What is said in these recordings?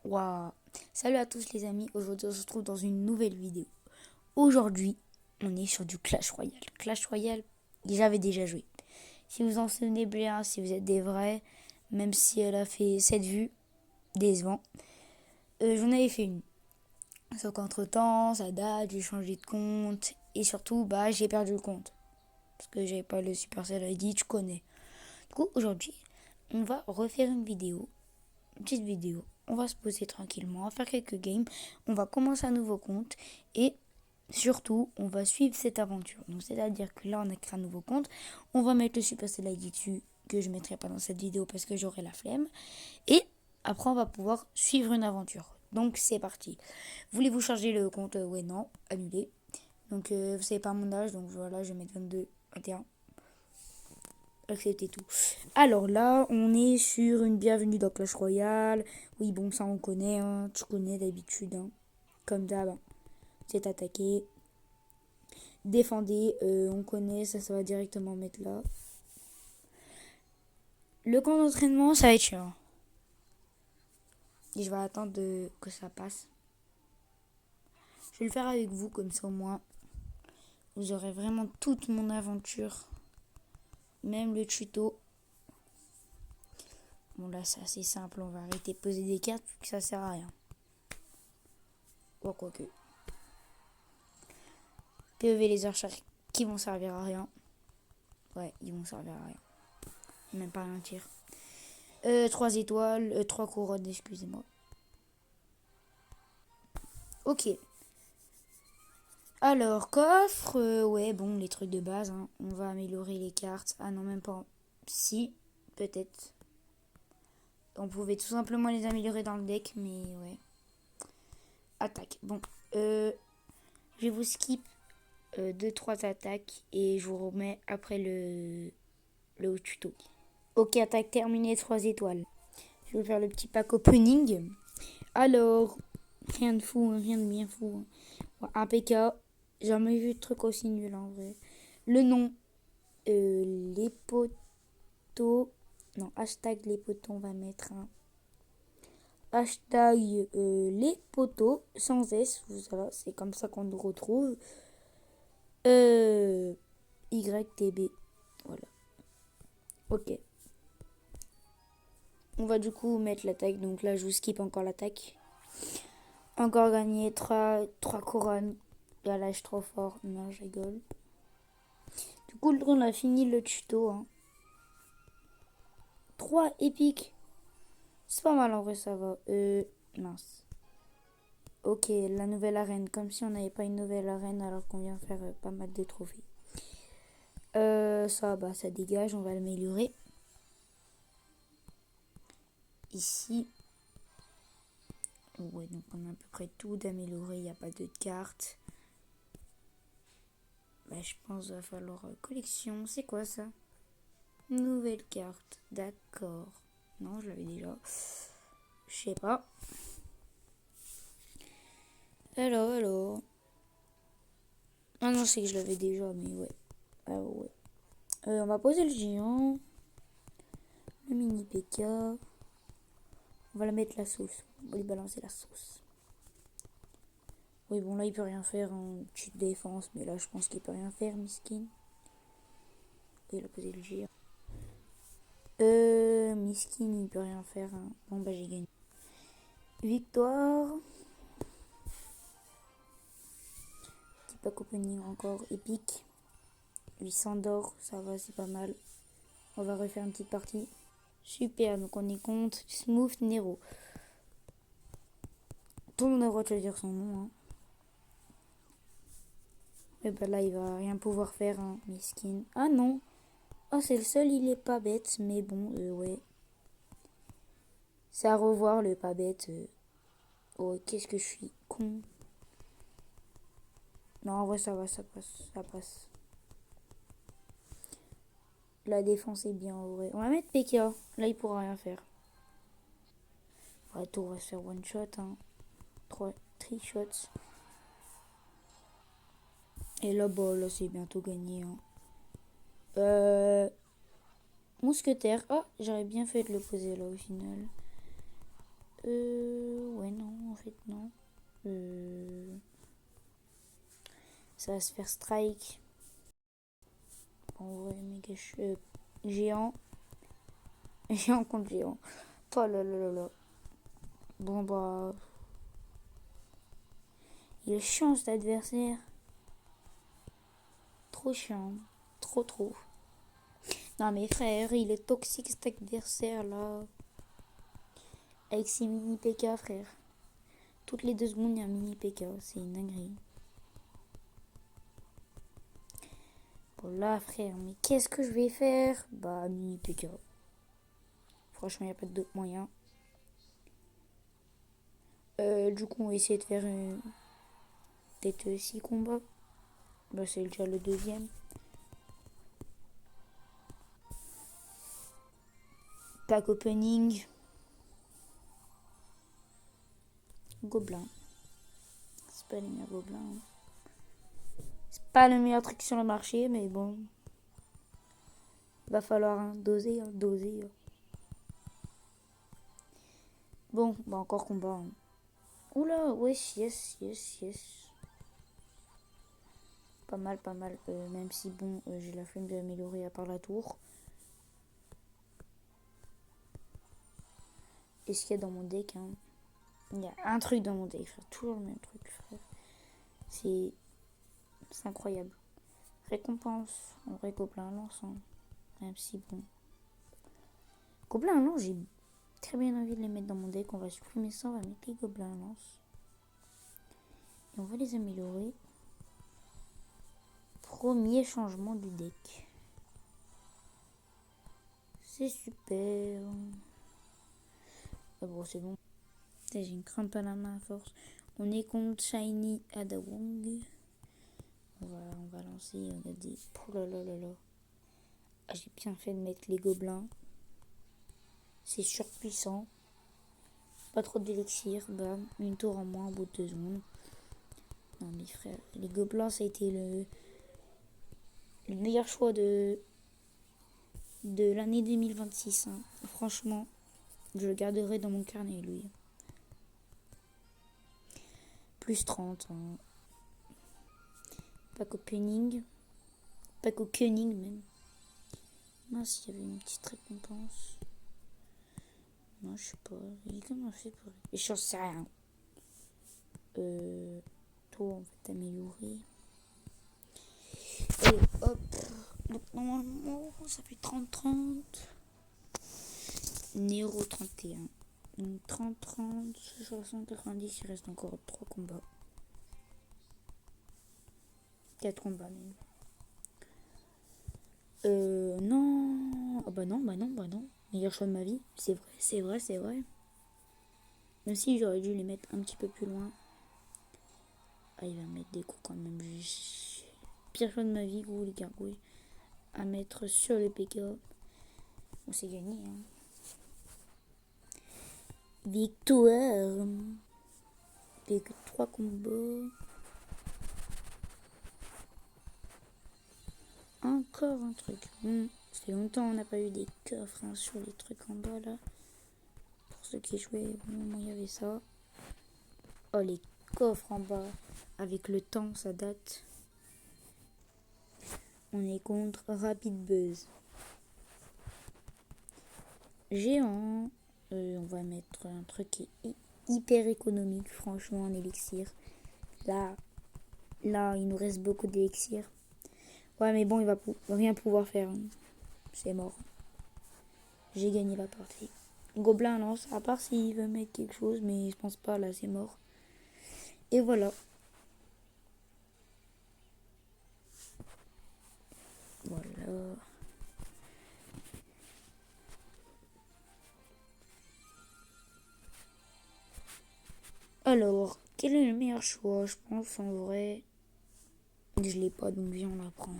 Waouh. Salut à tous les amis, aujourd'hui on se retrouve dans une nouvelle vidéo. Aujourd'hui, on est sur du Clash Royale. Clash Royale, j'avais déjà joué. Si vous en souvenez bien, si vous êtes des vrais, même si elle a fait 7 vues, décevant, j'en avais fait une. Sauf qu'entre temps, ça date, j'ai changé de compte, et surtout, j'ai perdu le compte. Parce que j'avais pas le Supercell ID, tu connais. Du coup, aujourd'hui, on va refaire une vidéo, une petite vidéo. On va se poser tranquillement, on va faire quelques games, on va commencer un nouveau compte et surtout on va suivre cette aventure. Donc c'est-à-dire que là on a créé un nouveau compte, on va mettre le Supercell ID dessus que je ne mettrai pas dans cette vidéo parce que j'aurai la flemme. Et après on va pouvoir suivre une aventure. Donc c'est parti. Voulez-vous charger le compte? Ouais, non, annuler. Donc vous savez pas mon âge, donc voilà, je vais mettre 22, 21. Accepter tout. Alors là, on est sur une bienvenue dans Clash Royale. Oui, bon, ça on connaît, hein. Tu connais d'habitude, hein. Comme d'hab, c'est attaqué. Défendez, on connaît, ça va directement mettre là. Le camp d'entraînement, ça va être chiant. Et je vais attendre que ça passe. Je vais le faire avec vous, comme ça au moins. Vous aurez vraiment toute mon aventure. Même le tuto. Bon là, c'est assez simple, on va arrêter de poser des cartes, que ça sert à rien. Bon, quoique. PEV les archers qui vont servir à rien. Ouais, ils vont servir à rien. Même pas un tir. 3 étoiles, 3 couronnes, excusez-moi. Ok. Alors, coffre, ouais, bon, les trucs de base, hein. On va améliorer les cartes. Ah non, même pas. Si, peut-être. On pouvait tout simplement les améliorer dans le deck, mais ouais. Attaque. Bon, je vais vous skip 2-3 attaques et je vous remets après le tuto. Ok, attaque terminée, 3 étoiles. Je vais faire le petit pack opening. Alors, rien de fou, hein, rien de bien fou. Hein. Un PK, jamais vu de truc aussi nul en vrai. Le nom, les poteaux. Non, hashtag les poteaux, on va mettre un. Hashtag les poteaux, sans S, voilà, c'est comme ça qu'on nous retrouve. YTB, voilà. Ok. On va du coup mettre l'attaque, donc là je vous skip encore l'attaque. Encore gagné 3 couronnes. Là, je suis trop fort. Non, je rigole. Du coup, on a fini le tuto. Hein. 3 épiques. C'est pas mal en vrai, ça va. Mince. Ok, la nouvelle arène. Comme si on n'avait pas une nouvelle arène alors qu'on vient faire pas mal de trophées. Ça dégage. On va l'améliorer. Ici. Ouais, donc on a à peu près tout d'améliorer. Il n'y a pas de carte. Je pense qu'il va falloir collection. C'est quoi ça? Nouvelle carte. D'accord. Non, je l'avais déjà. Je sais pas. Alors. Ah non, c'est que je l'avais déjà, mais ouais. Ah ouais. On va poser le géant. Le mini PK. On va la mettre la sauce. On va lui balancer la sauce. Oui, bon, là, il peut rien faire en petite défense. Mais là, je pense qu'il peut rien faire, miskin. Il a posé le géant. Miskin, il peut rien faire. Hein. Bon, j'ai gagné. Victoire. Petit pack opening encore épique. 800 d'or, ça va, c'est pas mal. On va refaire une petite partie. Super, donc on est contre Smooth Nero. Tout le monde a le droit de choisir son nom. Hein. Et là, il va rien pouvoir faire, hein, miskin. Ah non. Ah, c'est le seul, il est pas bête, mais bon, ouais. C'est à revoir, le pas bête. Oh, qu'est-ce que je suis con. Non, en vrai, ça va, ça passe. La défense est bien, en vrai. On va mettre PK. Là, il pourra rien faire. Ouais, tout, on va se faire one shot, hein. 3 shots. Et là, c'est bientôt gagné. Hein. Mousquetaire. Oh, j'aurais bien fait de le poser là au final. fait, non. Ça va se faire strike. En vrai, méga géant. Géant contre géant. Oh là là là là. Bon bah. Il est chiant cet adversaire. Trop chiant. Trop trop. Non mais frère, il est toxique cet adversaire là. Avec ses mini PK frère. Toutes les 2 secondes il y a un mini PK. C'est une dinguerie. Bon là frère, mais qu'est-ce que je vais faire? Bah mini PK. Franchement il n'y a pas d'autre moyen. Du coup on va essayer de faire peut-être 6 combats. Bah c'est déjà le deuxième. Pack opening. Gobelin. C'est pas les meilleurs gobelins. Hein. C'est pas le meilleur truc sur le marché, mais bon. Va falloir doser, doser. Bon, bah encore combat. Hein. Oula, wesh, yes, yes, yes. Pas mal, pas mal. Même si, bon, j'ai la flemme de l'améliorer à part la tour. Et ce qu'il y a dans mon deck, hein. Il y a un truc dans mon deck, frère. Toujours le même truc, frère. C'est incroyable. Récompense. En vrai, gobelin lance. Hein. Même si, bon. Gobelin lance, j'ai très bien envie de les mettre dans mon deck. On va supprimer ça, on va mettre les gobelins lance. Et on va les améliorer. Premier changement du deck. C'est super. Ah bon, c'est bon. J'ai une crampe à la main à force. On est contre Shiny Adawong. On va lancer. Regardez. Oh là là là là. Ah, j'ai bien fait de mettre les gobelins. C'est surpuissant. Pas trop d'élixir. Bam. Une tour en moins au bout de 2 secondes. Non mais frère, les gobelins ça a été le meilleur choix de l'année 2026. Hein. Franchement, je le garderai dans mon carnet lui. Plus 30. Hein. Pack opening. Pack opening même. Mince, il y avait une petite récompense. Non, je sais pas. Comment on fait pour... Et je sais rien. Tout, on va t'améliorer. Et hop. Donc normalement, ça fait 30-30. Nero 31. Donc 30-30, 60-90, il reste encore 3 combats. 4 combats même. Non. Ah bah non, bah non, bah non. Meilleur choix de ma vie. C'est vrai, c'est vrai, c'est vrai. Même si j'aurais dû les mettre un petit peu plus loin. Ah, il va mettre des coups quand même. Pire choix de ma vie, gros, les gargouilles. À mettre sur le PK. On s'est gagné, hein. Victoire. Avec 3 combats. Encore un truc. Ça fait longtemps qu'on n'a pas eu des coffres hein, sur les trucs en bas là. Pour ceux qui jouaient, au moment il y avait ça. Oh, les coffres en bas. Avec le temps, ça date. On est contre Rapid Buzz. Géant. On va mettre un truc qui est hyper économique, franchement, en élixir. Là, il nous reste beaucoup d'élixir. Ouais, mais bon, il va rien pouvoir faire. Hein. C'est mort. J'ai gagné la partie. Gobelin lance, à part s'il veut mettre quelque chose, mais je pense pas, là, c'est mort. Et voilà. Voilà. Alors, quel est le meilleur choix? Je pense en vrai. Je l'ai pas, donc viens, on la prend.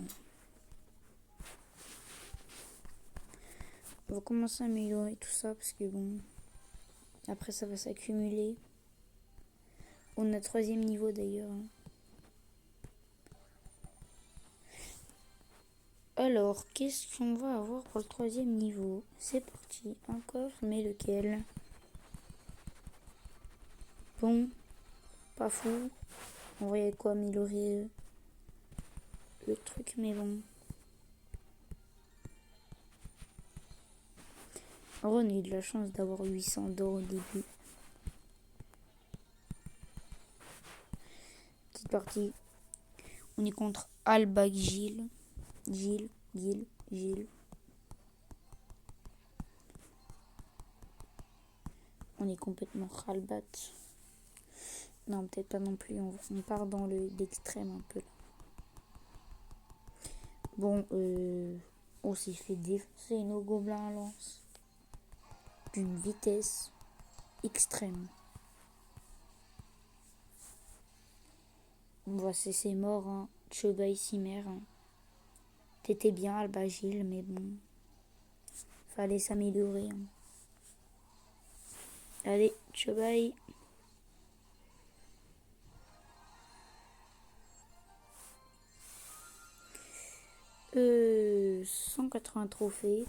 On va commencer à améliorer tout ça parce que bon. Après, ça va s'accumuler. On a 3e niveau d'ailleurs. Alors, qu'est-ce qu'on va avoir pour le 3e niveau? C'est parti. Un coffre, mais lequel? Bon, pas fou. On voyait quoi améliorer le truc, mais bon. En vrai, on a eu de la chance d'avoir 800 d'or au début. Petite partie. On est contre Alba Gilles. Gilles. On est complètement ralbat. Non, peut-être pas non plus. On part dans l'extrême un peu là. Bon, on s'est fait défoncer nos gobelins à lance. D'une vitesse extrême. On voit c'est mort, hein. Choba ici, mère. Hein. T'étais bien, Albagil, mais bon. Fallait s'améliorer. Hein. Allez, Chobaï. 180 trophées.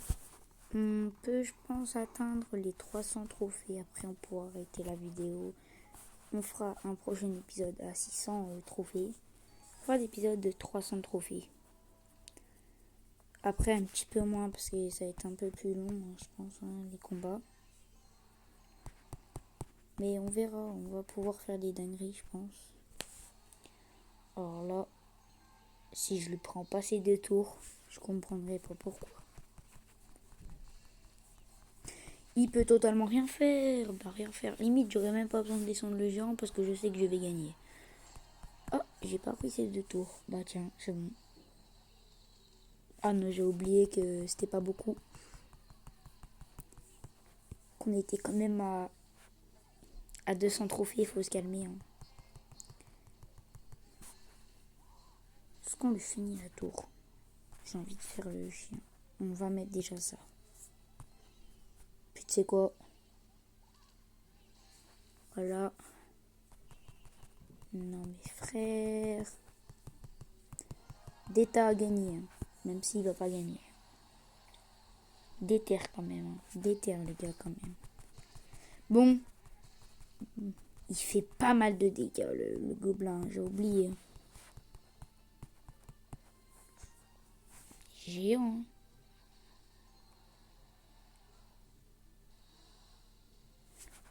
On peut, je pense, atteindre les 300 trophées. Après, on pourra arrêter la vidéo. On fera un prochain épisode à 600 trophées. On fera l'épisode de 300 trophées. Après, un petit peu moins parce que ça va être un peu plus long, je pense, hein, les combats. Mais on verra. On va pouvoir faire des dingueries, je pense. Alors là, si je lui prends pas ces 2 tours, je comprendrai pas pourquoi. Il peut totalement rien faire. Bah rien faire. Limite, j'aurais même pas besoin de descendre le géant parce que je sais que je vais gagner. Oh, j'ai pas pris ces 2 tours. Bah tiens, c'est bon. Ah non, j'ai oublié que c'était pas beaucoup. Qu'on était quand même à 200 trophées, il faut se calmer. Hein. Est-ce qu'on lui finit la tour? J'ai envie de faire le chien. On va mettre déjà ça. Puis tu sais quoi? Voilà. Non mais frère. Déta a gagné. Hein. Même s'il va pas gagner. Déterre quand même. Hein. Déterre les gars quand même. Bon. Il fait pas mal de dégâts le gobelin. J'ai oublié. Géant.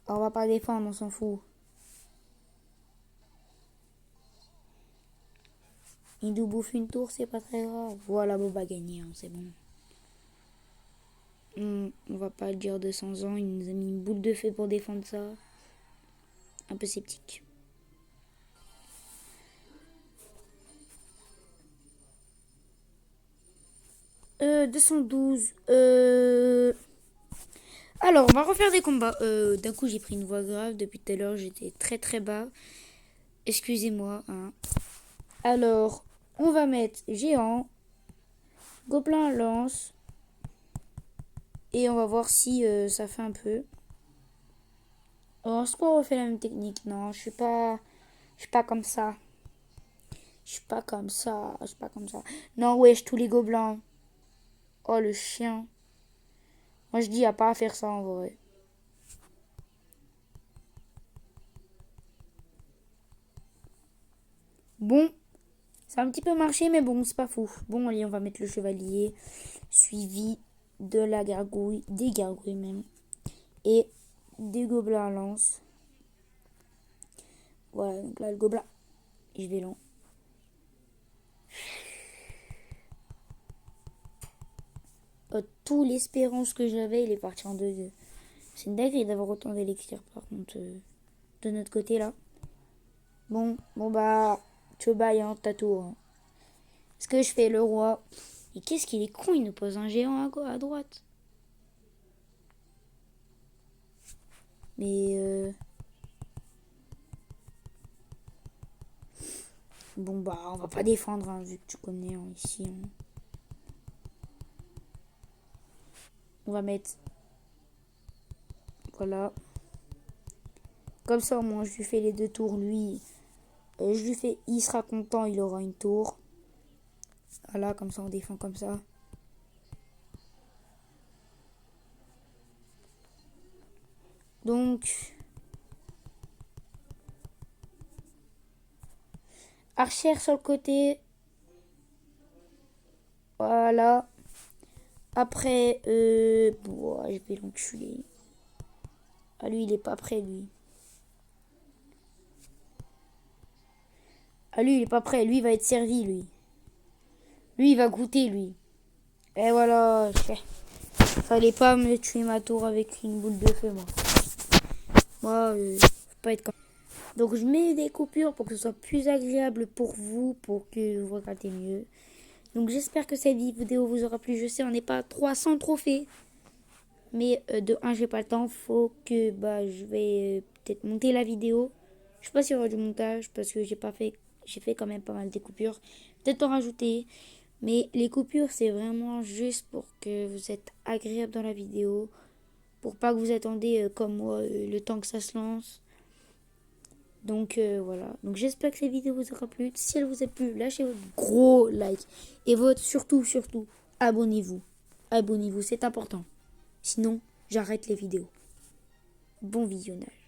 Oh, on va pas défendre, on s'en fout. Il nous bouffe une tour, c'est pas très grave. Voilà, Boba a gagné, hein, c'est bon. On va pas le dire 200 ans, il nous a mis une boule de feu pour défendre ça. Un peu sceptique. Euh, 212. Alors, on va refaire des combats. D'un coup, j'ai pris une voix grave. Depuis tout à l'heure, j'étais très très bas. Excusez-moi. Hein. Alors, on va mettre géant, gobelin lance. Et on va voir si ça fait un peu. Est-ce qu'on refait la même technique? Non, je suis pas comme ça. Je suis pas comme ça. Je suis pas comme ça. Non, wesh, tous les gobelins. Oh, le chien. Moi, je dis, à pas à faire ça en vrai. Bon, ça a un petit peu marché, mais bon, c'est pas fou. Bon, allez, on va mettre le chevalier. Suivi de la gargouille. Des gargouilles même. Et des gobelins à lance. Voilà, donc là, le gobelin. Je vais long. Tout l'espérance que j'avais, il est parti en 2-2. C'est une dinguerie d'avoir autant d'élixir, par contre, de notre côté, là. Bon bah, Chobaï, hein, t'as tout. Hein. Ce que je fais, le roi. Et qu'est-ce qu'il est con, il nous pose un géant à droite. Mais bon bah, on va pas défendre, hein, vu que tu connais hein, ici. Hein. On va mettre... Voilà. Comme ça, au moins, je lui fais les 2 tours, lui. Je lui fais... Il sera content, il aura une tour. Voilà, comme ça, on défend comme ça. Donc... Archère sur le côté. Voilà. Après, bon, je vais l'enculer. Ah, lui, il est pas prêt, lui. Ah, lui, il est pas prêt. Lui, il va être servi, lui. Lui, il va goûter, lui. Et voilà. Fallait pas me tuer ma tour avec une boule de feu, moi. Moi, faut pas être comme... Donc, je mets des coupures pour que ce soit plus agréable pour vous, pour que vous regardez mieux. Donc, j'espère que cette vidéo vous aura plu. Je sais, on n'est pas 300 trophées. Mais de un, j'ai pas le temps. Faut que je vais peut-être monter la vidéo. Je sais pas s'il y aura du montage parce que j'ai pas fait. J'ai fait quand même pas mal des coupures. Peut-être en rajouter. Mais les coupures, c'est vraiment juste pour que vous êtes agréable dans la vidéo. Pour pas que vous attendez comme moi le temps que ça se lance. Donc voilà. Donc j'espère que cette vidéo vous aura plu. Si elle vous a plu, lâchez votre gros like. Et votre surtout, abonnez-vous. Abonnez-vous, c'est important. Sinon, j'arrête les vidéos. Bon visionnage.